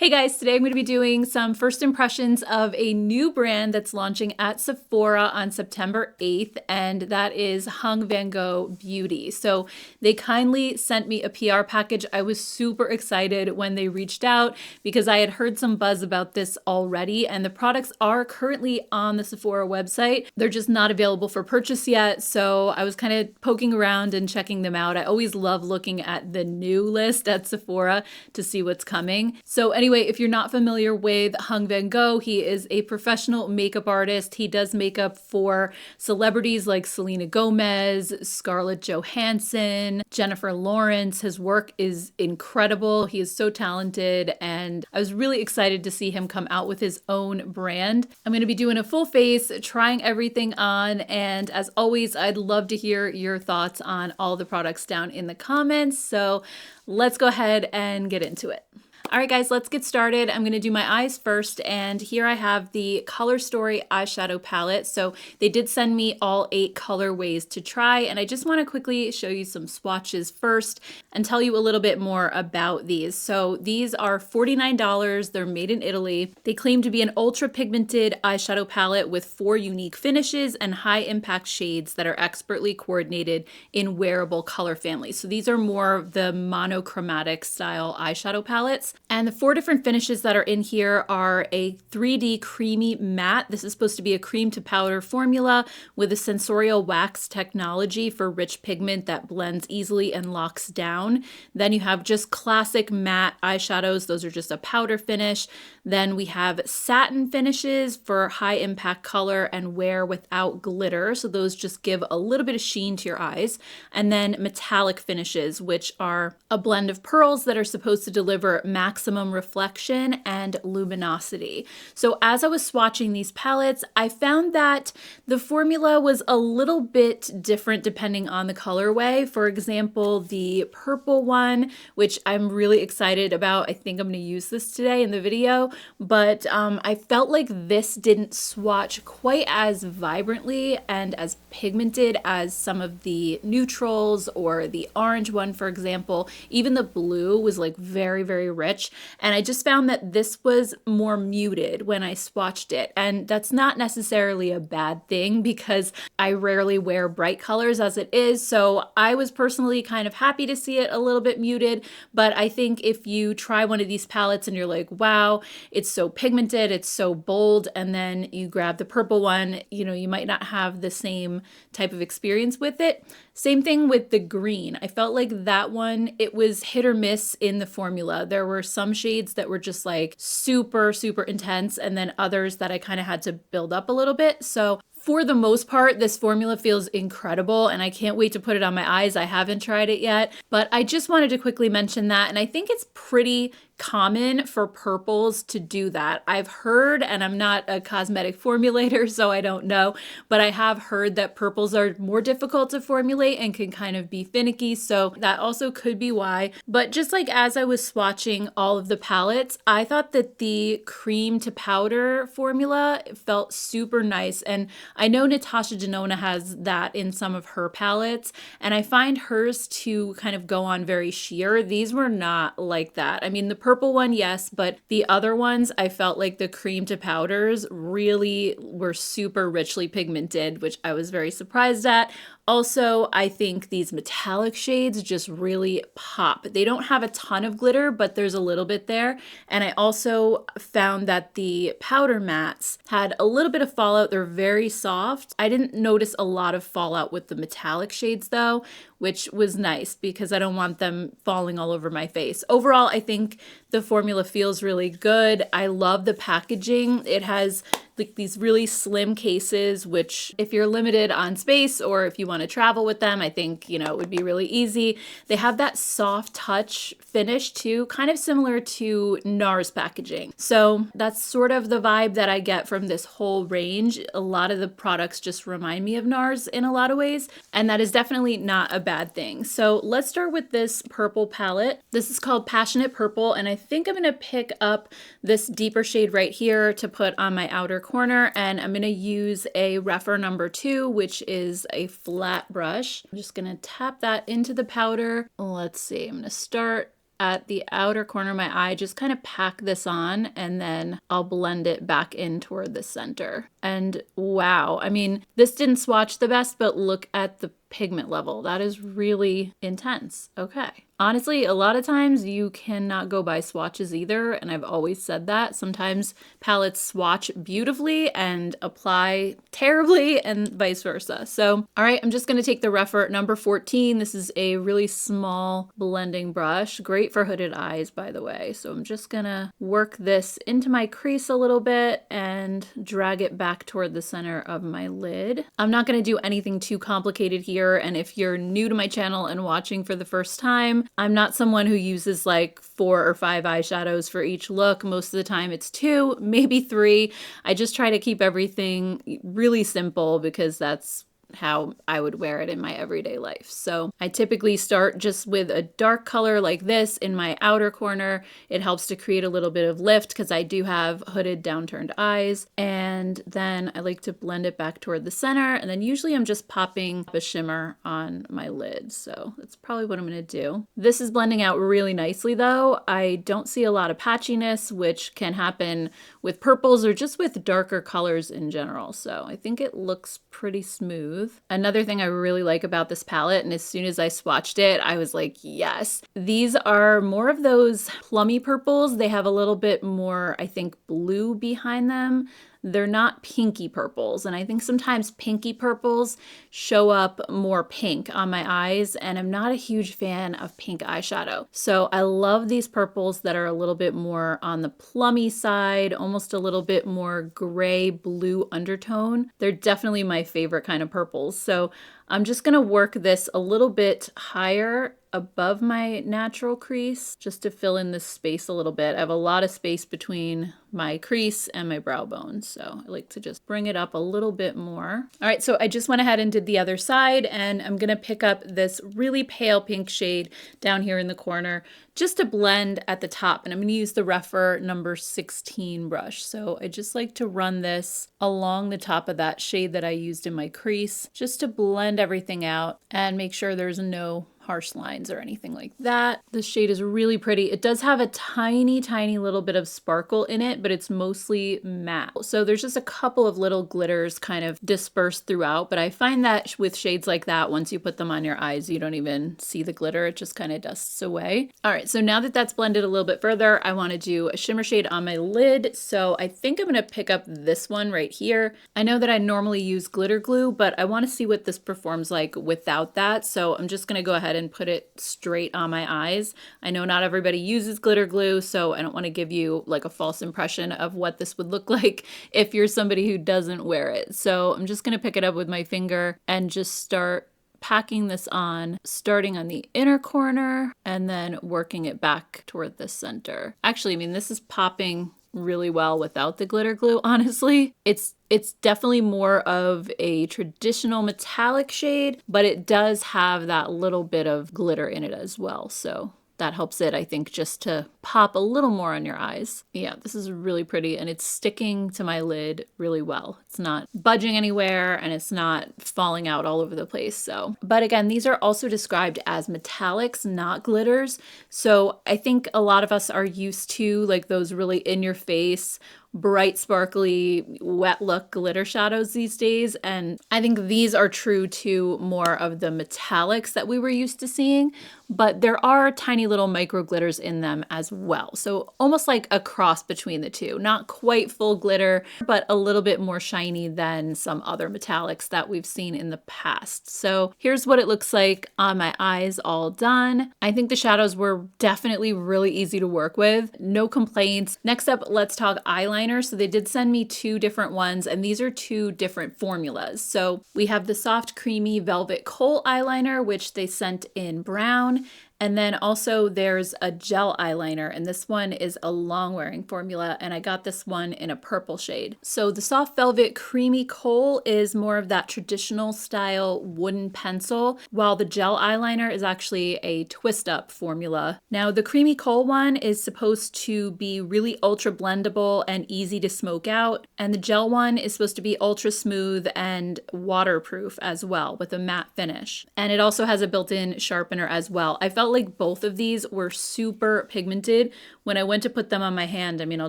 Hey guys, today I'm going to be doing some first impressions of a new brand that's launching at Sephora on September 8th, and that is Hung Vanngo Beauty. So they kindly sent me a PR package. I was super excited when they reached out because I had heard some buzz about this already, and the products are currently on the Sephora website. They're just not available for purchase yet, so I was kind of poking around and checking them out. I always love looking at the new list at Sephora to see what's coming. So anyway, if you're not familiar with Hung Vanngo, he is a professional makeup artist. He does makeup for celebrities like Selena Gomez, Scarlett Johansson, Jennifer Lawrence. His work is incredible. He is so talented, and I was really excited to see him come out with his own brand. I'm going to be doing a full face, trying everything on, and as always, I'd love to hear your thoughts on all the products down in the comments. So let's go ahead and get into it. All right, guys, let's get started. I'm going to do my eyes first, and here I have the Color Story eyeshadow palette. So they did send me all 8 colorways to try, and I just want to quickly show you some swatches first and tell you a little bit more about these. So these are $49. They're made in Italy. They claim to be an ultra pigmented eyeshadow palette with 4 unique finishes and high impact shades that are expertly coordinated in wearable color families. So these are more of the monochromatic style eyeshadow palettes. And the 4 different finishes that are in here are a 3D creamy matte. This is supposed to be a cream to powder formula with a sensorial wax technology for rich pigment that blends easily and locks down. Then you have just classic matte eyeshadows. Those are just a powder finish. Then we have satin finishes for high impact color and wear without glitter. So those just give a little bit of sheen to your eyes. And then metallic finishes, which are a blend of pearls that are supposed to deliver maximum reflection and luminosity. So as I was swatching these palettes, I found that the formula was a little bit different depending on the colorway. For example, the purple one, which I'm really excited about. I think I'm going to use this today in the video, but I felt like this didn't swatch quite as vibrantly and as pigmented as some of the neutrals or the orange one, for example. Even the blue was like very, very rich. And I just found that this was more muted when I swatched it. And that's not necessarily a bad thing because I rarely wear bright colors as it is. So I was personally kind of happy to see it a little bit muted. But I think if you try one of these palettes and you're like, wow, it's so pigmented, it's so bold, and then you grab the purple one, you might not have the same type of experience with it. Same thing with the green. I felt like that one, it was hit or miss in the formula. There were some shades that were just like super, super intense, and then others that I kind of had to build up a little bit. So for the most part, this formula feels incredible, and I can't wait to put it on my eyes. I haven't tried it yet, but I just wanted to quickly mention that, and I think it's pretty common for purples to do that. I've heard, and I'm not a cosmetic formulator, so I don't know, but I have heard that purples are more difficult to formulate and can kind of be finicky, so that also could be why. But just like as I was swatching all of the palettes, I thought that the cream to powder formula felt super nice, and I know Natasha Denona has that in some of her palettes, and I find hers to kind of go on very sheer. These were not like that. I mean, the purple one, yes, but the other ones, I felt like the cream to powders really were super richly pigmented, which I was very surprised at. Also, I think these metallic shades just really pop. They don't have a ton of glitter, but there's a little bit there. And I also found that the powder mattes had a little bit of fallout. They're very soft. I didn't notice a lot of fallout with the metallic shades though, which was nice because I don't want them falling all over my face. Overall, I think the formula feels really good. I love the packaging. It has like these really slim cases, which if you're limited on space or if you want to travel with them, I think, it would be really easy. They have that soft touch finish too, kind of similar to NARS packaging. So that's sort of the vibe that I get from this whole range. A lot of the products just remind me of NARS in a lot of ways, and that is definitely not a bad thing. So let's start with this purple palette. This is called Passionate Purple, and I think I'm going to pick up this deeper shade right here to put on my outer corner, and I'm going to use a Refer number 2, which is a flat brush. I'm just going to tap that into the powder. Let's see, I'm going to start at the outer corner of my eye, just kind of pack this on, and then I'll blend it back in toward the center. And wow, I mean, this didn't swatch the best, but look at the pigment level. That is really intense. Okay. Honestly, a lot of times you cannot go by swatches either, and I've always said that. Sometimes palettes swatch beautifully and apply terribly, and vice versa. So, all right, I'm just going to take the Refer number 14. This is a really small blending brush, great for hooded eyes, by the way. So I'm just going to work this into my crease a little bit and drag it back toward the center of my lid. I'm not going to do anything too complicated here, and if you're new to my channel and watching for the first time, I'm not someone who uses like 4 or 5 eyeshadows for each look. Most of the time it's 2, maybe 3. I just try to keep everything really simple because that's how I would wear it in my everyday life. So I typically start just with a dark color like this in my outer corner. It helps to create a little bit of lift because I do have hooded downturned eyes. And then I like to blend it back toward the center. And then usually I'm just popping a shimmer on my lid. So that's probably what I'm going to do. This is blending out really nicely though. I don't see a lot of patchiness, which can happen with purples or just with darker colors in general. So I think it looks pretty smooth. Another thing I really like about this palette, and as soon as I swatched it, I was like, yes. These are more of those plummy purples. They have a little bit more, I think, blue behind them. They're not pinky purples, and I think sometimes pinky purples show up more pink on my eyes, and I'm not a huge fan of pink eyeshadow. So I love these purples that are a little bit more on the plummy side, almost a little bit more gray blue undertone. They're definitely my favorite kind of purples. So I'm just gonna work this a little bit higher above my natural crease just to fill in this space a little bit. I have a lot of space between my crease and my brow bone, so I like to just bring it up a little bit more. All right, so I just went ahead and did the other side, and I'm gonna pick up this really pale pink shade down here in the corner just to blend at the top, and I'm gonna use the Refer number 16 brush. So I just like to run this along the top of that shade that I used in my crease just to blend everything out and make sure there's no harsh lines or anything like that. This shade is really pretty. It does have a tiny, tiny little bit of sparkle in it, but it's mostly matte. So there's just a couple of little glitters kind of dispersed throughout, but I find that with shades like that, once you put them on your eyes, you don't even see the glitter. It just kind of dusts away. All right, so now that that's blended a little bit further, I want to do a shimmer shade on my lid. So I think I'm going to pick up this one right here. I know that I normally use glitter glue, but I want to see what this performs like without that. So I'm just going to go ahead and put it straight on my eyes. I know not everybody uses glitter glue, so I don't want to give you like a false impression of what this would look like if you're somebody who doesn't wear it. So I'm just going to pick it up with my finger and just start packing this on, starting on the inner corner and then working it back toward the center. Actually, I mean, this is popping really well without the glitter glue, honestly. It's definitely more of a traditional metallic shade, but it does have that little bit of glitter in it as well. So that helps it, I think, just to pop a little more on your eyes. Yeah, this is really pretty, and it's sticking to my lid really well. It's not budging anywhere, and it's not falling out all over the place. So, but again, these are also described as metallics, not glitters. So I think a lot of us are used to like those really in your face, bright, sparkly, wet look glitter shadows these days. And I think these are true to more of the metallics that we were used to seeing, but there are tiny little micro glitters in them as well. So almost like a cross between the two, not quite full glitter, but a little bit more shiny than some other metallics that we've seen in the past. So here's what it looks like on my eyes all done. I think the shadows were definitely really easy to work with. No complaints. Next up, let's talk eyeliner. So they did send me 2 different ones, and these are 2 different formulas. So we have the soft creamy velvet kohl eyeliner, which they sent in brown. And then also there's a gel eyeliner, and this one is a long wearing formula, and I got this one in a purple shade. So the soft velvet creamy kohl is more of that traditional style wooden pencil, while the gel eyeliner is actually a twist up formula. Now the creamy kohl one is supposed to be really ultra blendable and easy to smoke out, and the gel one is supposed to be ultra smooth and waterproof as well with a matte finish. And it also has a built-in sharpener as well. I felt felt like both of these were super pigmented. When I went to put them on my hand, I mean, I'll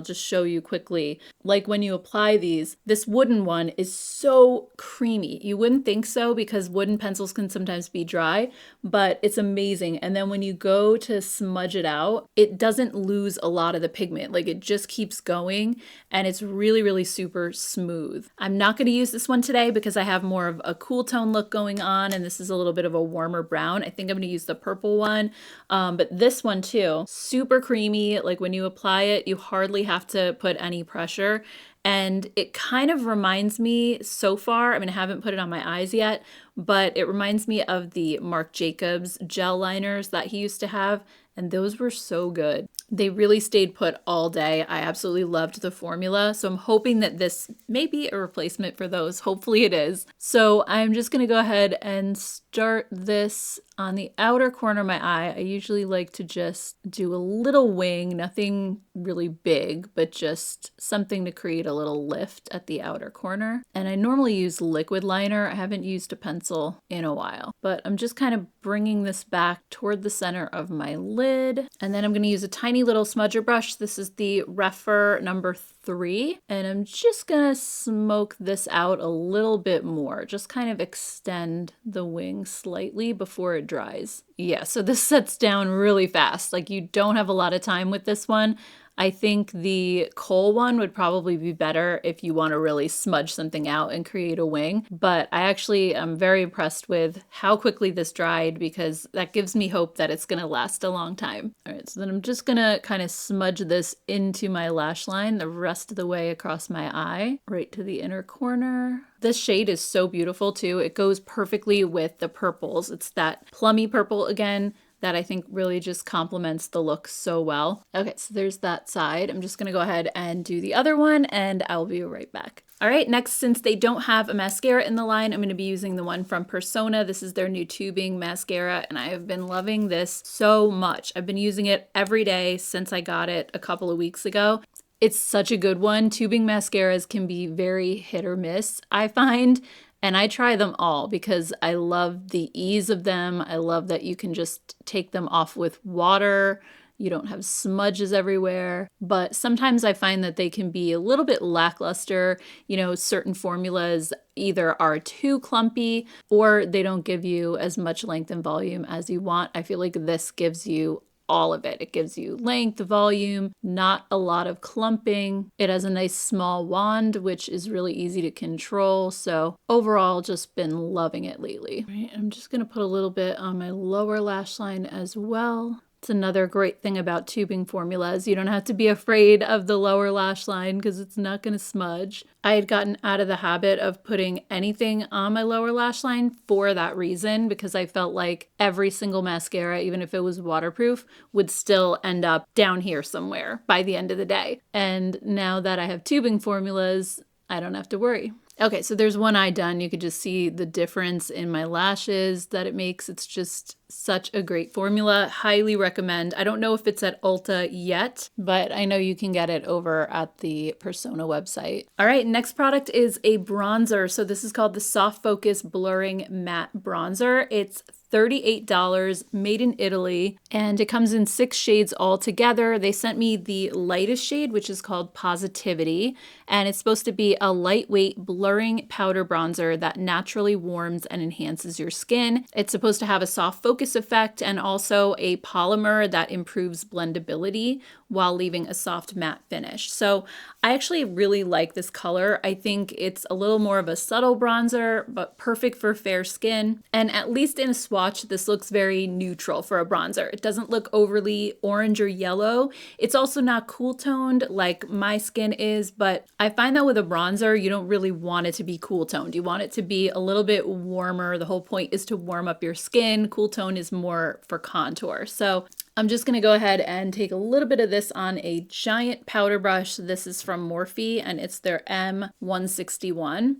just show you quickly. Like when you apply these, this wooden one is so creamy. You wouldn't think so because wooden pencils can sometimes be dry, but it's amazing. And then when you go to smudge it out, it doesn't lose a lot of the pigment. Like it just keeps going and it's really, really super smooth. I'm not going to use this one today because I have more of a cool tone look going on and this is a little bit of a warmer brown. I think I'm going to use the purple one, but this one too, super creamy. Like when you apply it, you hardly have to put any pressure. And it kind of reminds me so far, I mean, I haven't put it on my eyes yet, but it reminds me of the Marc Jacobs gel liners that he used to have. And those were so good. They really stayed put all day. I absolutely loved the formula. So I'm hoping that this may be a replacement for those. Hopefully it is. So I'm just going to go ahead and start this on the outer corner of my eye. I usually like to just do a little wing, nothing really big, but just something to create a little lift at the outer corner. And I normally use liquid liner. I haven't used a pencil in a while, but I'm just kind of bringing this back toward the center of my lid. And then I'm going to use a tiny little smudger brush. This is the Rephr number 3. And I'm just going to smoke this out a little bit more. Just kind of extend the wing slightly before it dries. Yeah, so this sets down really fast. Like you don't have a lot of time with this one. I think the kohl one would probably be better if you want to really smudge something out and create a wing. But I actually am very impressed with how quickly this dried because that gives me hope that it's going to last a long time. All right, so then I'm just going to kind of smudge this into my lash line the rest of the way across my eye, right to the inner corner. This shade is so beautiful too. It goes perfectly with the purples. It's that plummy purple again that I think really just complements the look so well. Okay, so there's that side. I'm just gonna go ahead and do the other one and I'll be right back. All right, next, since they don't have a mascara in the line, I'm gonna be using the one from Persona. This is their new tubing mascara and I have been loving this so much. I've been using it every day since I got it a couple of weeks ago. It's such a good one. Tubing mascaras can be very hit or miss, I find. And I try them all because I love the ease of them. I love that you can just take them off with water. You don't have smudges everywhere. But sometimes I find that they can be a little bit lackluster. You know, certain formulas either are too clumpy or they don't give you as much length and volume as you want. I feel like this gives you all of it. It gives you length, volume, not a lot of clumping. It has a nice small wand, which is really easy to control. So overall, just been loving it lately. All right, I'm just gonna put a little bit on my lower lash line as well. It's another great thing about tubing formulas. You don't have to be afraid of the lower lash line because it's not going to smudge. I had gotten out of the habit of putting anything on my lower lash line for that reason because I felt like every single mascara, even if it was waterproof, would still end up down here somewhere by the end of the day. And now that I have tubing formulas, I don't have to worry. Okay, so there's one eye done. You could just see the difference in my lashes that it makes. It's just such a great formula. Highly recommend. I don't know if it's at Ulta yet, but I know you can get it over at the Persona website. All right, next product is a bronzer. So this is called the Soft Focus Blurring Matte Bronzer. It's $38, made in Italy, and it comes in 6 shades all together. They sent me the lightest shade, which is called Positivity, and it's supposed to be a lightweight blurring powder bronzer that naturally warms and enhances your skin. It's supposed to have a soft focus effect and also a polymer that improves blendability while leaving a soft matte finish. So I actually really like this color. I think it's a little more of a subtle bronzer, but perfect for fair skin. And at least in a swatch, this looks very neutral for a bronzer. It doesn't look overly orange or yellow. It's also not cool toned like my skin is, but I find that with a bronzer, you don't really want it to be cool toned. You want it to be a little bit warmer. The whole point is to warm up your skin. Cool tone is more for contour. So I'm just gonna go ahead and take a little bit of this on a giant powder brush. This is from Morphe and it's their M161.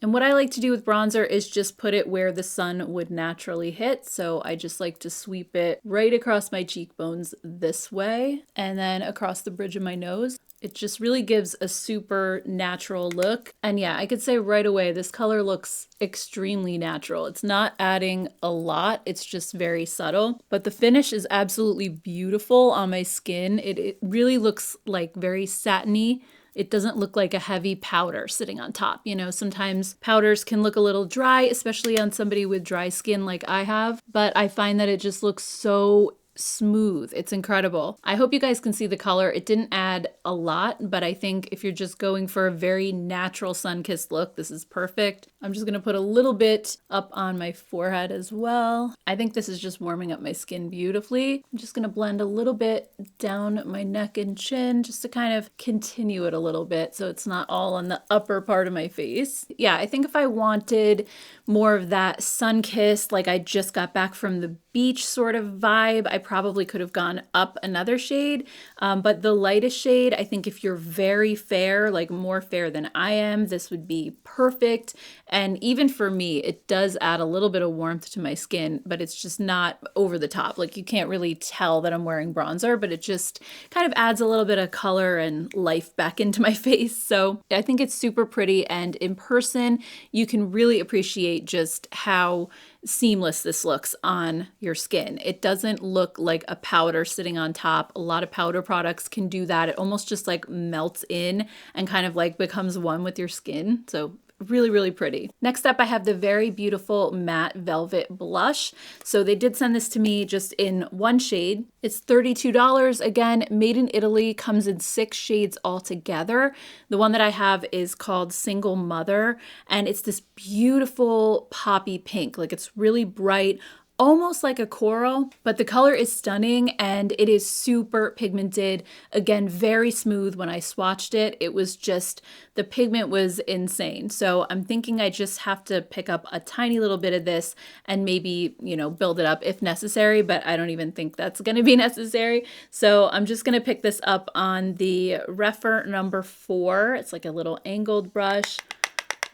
And what I like to do with bronzer is just put it where the sun would naturally hit. So I just like to sweep it right across my cheekbones this way and then across the bridge of my nose. It just really gives a super natural look. And yeah, I could say right away, this color looks extremely natural. It's not adding a lot, it's just very subtle. But the finish is absolutely beautiful on my skin. It really looks like very satiny. It doesn't look like a heavy powder sitting on top. You know, sometimes powders can look a little dry, especially on somebody with dry skin like I have. But I find that it just looks so smooth. It's incredible. I hope you guys can see the color. It didn't add a lot, but I think if you're just going for a very natural sun-kissed look, this is perfect. I'm just gonna put a little bit up on my forehead as well. I think this is just warming up my skin beautifully. I'm just gonna blend a little bit down my neck and chin just to kind of continue it a little bit so it's not all on the upper part of my face. Yeah, I think if I wanted more of that sun-kissed, like I just got back from the beach sort of vibe, I probably could have gone up another shade, but the lightest shade, I think if you're very fair, like more fair than I am, this would be perfect. And even for me, it does add a little bit of warmth to my skin, but it's just not over the top. Like you can't really tell that I'm wearing bronzer, but it just kind of adds a little bit of color and life back into my face. So I think it's super pretty, and in person, you can really appreciate just how seamless this looks on your skin. It doesn't look like a powder sitting on top. A lot of powder products can do that. It almost just like melts in and kind of like becomes one with your skin. So really, really pretty. Next up, I have the very beautiful matte velvet blush. So they did send this to me just in one shade. It's $32. Again, made in Italy, comes in 6 shades altogether. The one that I have is called Single Mother, and it's this beautiful poppy pink. Like it's really bright, almost like a coral, but the color is stunning and it is super pigmented. Again, very smooth. When I swatched it, it was just, the pigment was insane. So I'm thinking I just have to pick up a tiny little bit of this and maybe, you know, build it up if necessary, but I don't even think that's gonna be necessary. So I'm just gonna pick this up on the Refer number 4. It's like a little angled brush.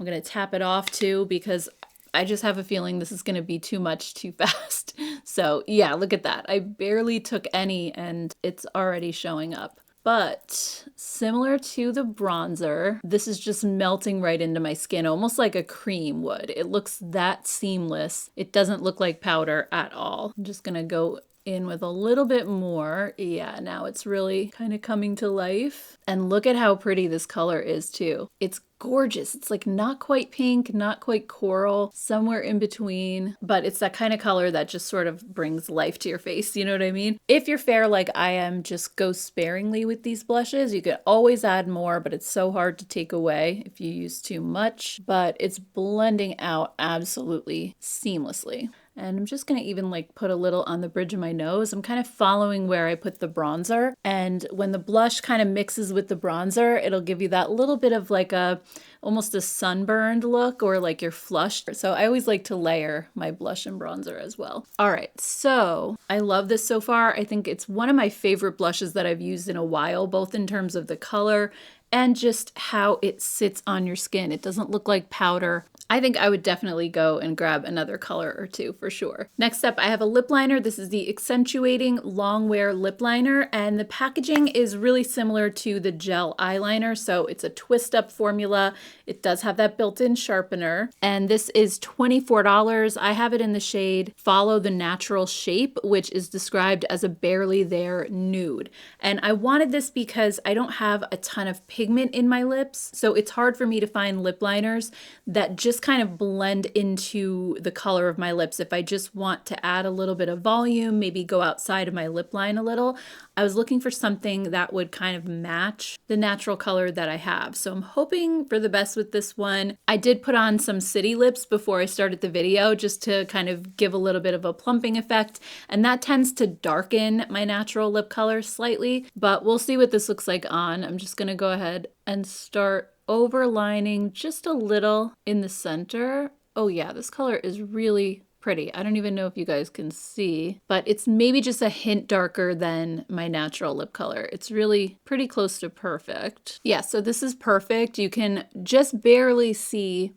I'm gonna tap it off too because I just have a feeling this is going to be too much too fast. So yeah, look at that. I barely took any and it's already showing up. But similar to the bronzer, this is just melting right into my skin, almost like a cream would. It looks that seamless. It doesn't look like powder at all. I'm just going to go in with a little bit more. Yeah, now it's really kind of coming to life. And look at how pretty this color is too. It's gorgeous. It's like not quite pink, not quite coral, somewhere in between, but it's that kind of color that just sort of brings life to your face. You know what I mean? If you're fair like I am, just go sparingly with these blushes. You could always add more, but it's so hard to take away if you use too much, but it's blending out absolutely seamlessly. And I'm just going to even like put a little on the bridge of my nose. I'm kind of following where I put the bronzer. And when the blush kind of mixes with the bronzer, it'll give you that little bit of like a, almost a sunburned look, or like you're flushed. So I always like to layer my blush and bronzer as well. All right, so I love this so far. I think it's one of my favorite blushes that I've used in a while, both in terms of the color and just how it sits on your skin. It doesn't look like powder. I think I would definitely go and grab another color or two for sure. Next up, I have a lip liner. This is the Accentuating Long Wear Lip Liner, and the packaging is really similar to the gel eyeliner. So it's a twist up formula. It does have that built-in sharpener, and this is $24. I have it in the shade Follow the Natural Shape, which is described as a barely there nude. And I wanted this because I don't have a ton of pigment in my lips, so it's hard for me to find lip liners that just kind of blend into the color of my lips. If I just want to add a little bit of volume, maybe go outside of my lip line a little, I was looking for something that would kind of match the natural color that I have. So I'm hoping for the best with this one. I did put on some City Lips before I started the video just to kind of give a little bit of a plumping effect, and that tends to darken my natural lip color slightly, but we'll see what this looks like on. I'm just gonna go ahead and start overlining just a little in the center. Oh yeah, this color is really pretty. I don't even know if you guys can see, but it's maybe just a hint darker than my natural lip color. It's really pretty close to perfect. Yeah, so this is perfect. You can just barely see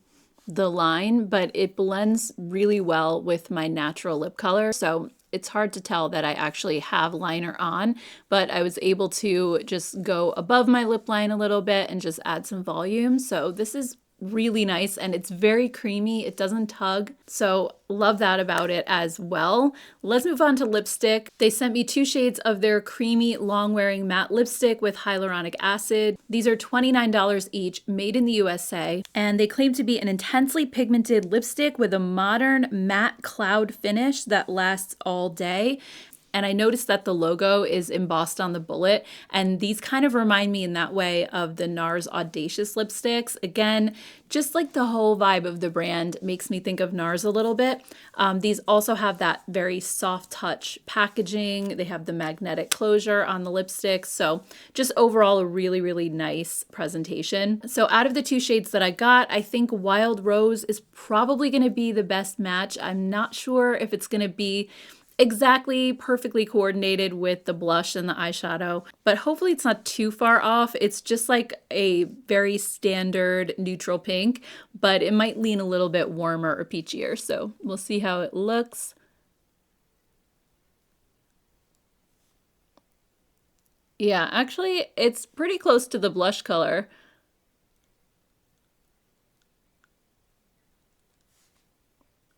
the line, but it blends really well with my natural lip color. So it's hard to tell that I actually have liner on, but I was able to just go above my lip line a little bit and just add some volume. So this is really nice, and it's very creamy. It doesn't tug, so love that about it as well. Let's move on to lipstick. They sent me 2 shades of their creamy long wearing matte lipstick with hyaluronic acid. These are $29 each, made in the USA, and they claim to be an intensely pigmented lipstick with a modern matte cloud finish that lasts all day. And I noticed that the logo is embossed on the bullet, and these kind of remind me in that way of the NARS Audacious lipsticks. Again, just like the whole vibe of the brand makes me think of NARS a little bit. These also have that very soft touch packaging. They have the magnetic closure on the lipsticks. So just overall a really, really nice presentation. So out of the 2 shades that I got, I think Wild Rose is probably going to be the best match. I'm not sure if it's going to be exactly perfectly coordinated with the blush and the eyeshadow, but hopefully it's not too far off. It's just like a very standard neutral pink, but it might lean a little bit warmer or peachier. So we'll see how it looks. Yeah, actually it's pretty close to the blush color.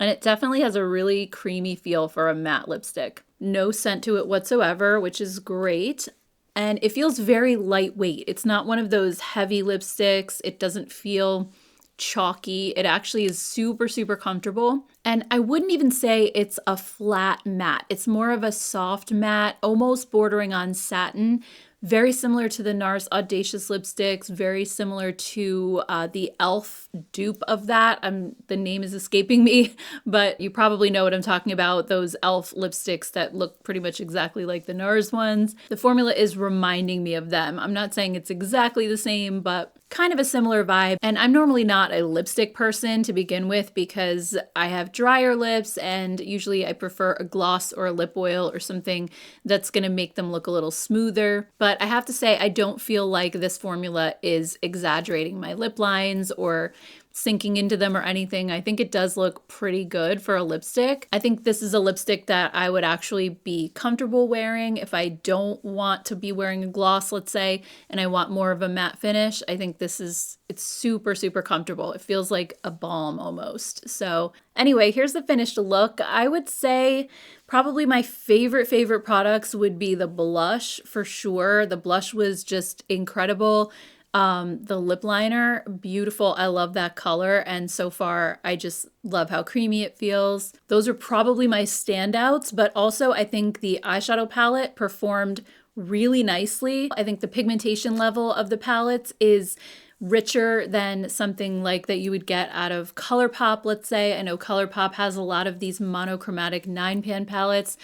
And it definitely has a really creamy feel for a matte lipstick. No scent to it whatsoever, which is great. And it feels very lightweight. It's not one of those heavy lipsticks. It doesn't feel chalky. It actually is super, super comfortable. And I wouldn't even say it's a flat matte. It's more of a soft matte, almost bordering on satin. Very similar to the NARS Audacious lipsticks, very similar to the e.l.f. dupe of that. The name is escaping me, but you probably know what I'm talking about, those e.l.f. lipsticks that look pretty much exactly like the NARS ones. The formula is reminding me of them. I'm not saying it's exactly the same, but kind of a similar vibe. And I'm normally not a lipstick person to begin with because I have drier lips, and usually I prefer a gloss or a lip oil or something that's going to make them look a little smoother. But I have to say, I don't feel like this formula is exaggerating my lip lines or sinking into them or anything. I think it does look pretty good for a lipstick. I think this is a lipstick that I would actually be comfortable wearing if I don't want to be wearing a gloss, let's say, and I want more of a matte finish. I think it's super, super comfortable. It feels like a balm almost. So anyway, here's the finished look. I would say probably my favorite products would be the blush for sure. The blush was just incredible. The lip liner, beautiful. I love that color. And so far, I just love how creamy it feels. Those are probably my standouts, but also I think the eyeshadow palette performed really nicely. I think the pigmentation level of the palettes is richer than something like that you would get out of ColourPop, let's say. I know ColourPop has a lot of these monochromatic 9-pan palettes.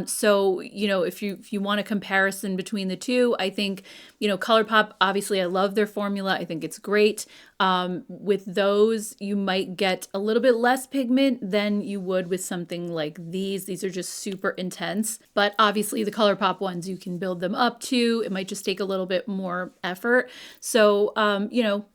So, if you want a comparison between the two, I think, ColourPop, obviously I love their formula. I think it's great. With those, you might get a little bit less pigment than you would with something like these. These are just super intense, but obviously the ColourPop ones, you can build them up to. It might just take a little bit more effort. So,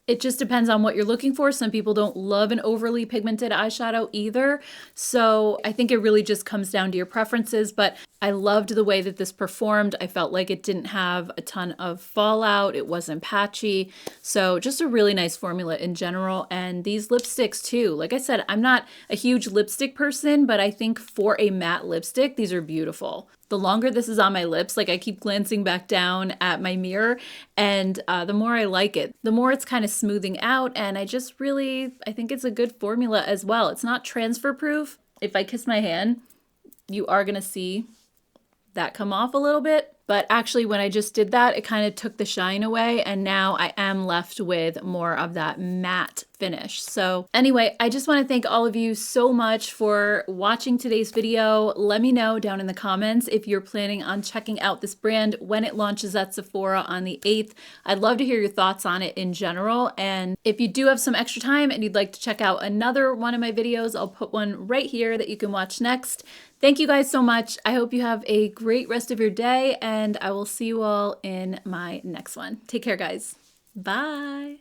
it just depends on what you're looking for. Some people don't love an overly pigmented eyeshadow either. So I think it really just comes down to your preferences, but I loved the way that this performed. I felt like it didn't have a ton of fallout. It wasn't patchy. So just a really nice formula in general. And these lipsticks too. Like I said, I'm not a huge lipstick person, but I think for a matte lipstick, these are beautiful. The longer this is on my lips, like I keep glancing back down at my mirror, and the more I like it, the more it's kind of smoothing out. And I think it's a good formula as well. It's not transfer proof. If I kiss my hand, you are going to see that come off a little bit. But actually, when I just did that, it kind of took the shine away, and now I am left with more of that matte finish. So anyway, I just want to thank all of you so much for watching today's video. Let me know down in the comments if you're planning on checking out this brand when it launches at Sephora on the 8th. I'd love to hear your thoughts on it in general. And if you do have some extra time and you'd like to check out another one of my videos, I'll put one right here that you can watch next. Thank you guys so much. I hope you have a great rest of your day, and I will see you all in my next one. Take care, guys. Bye.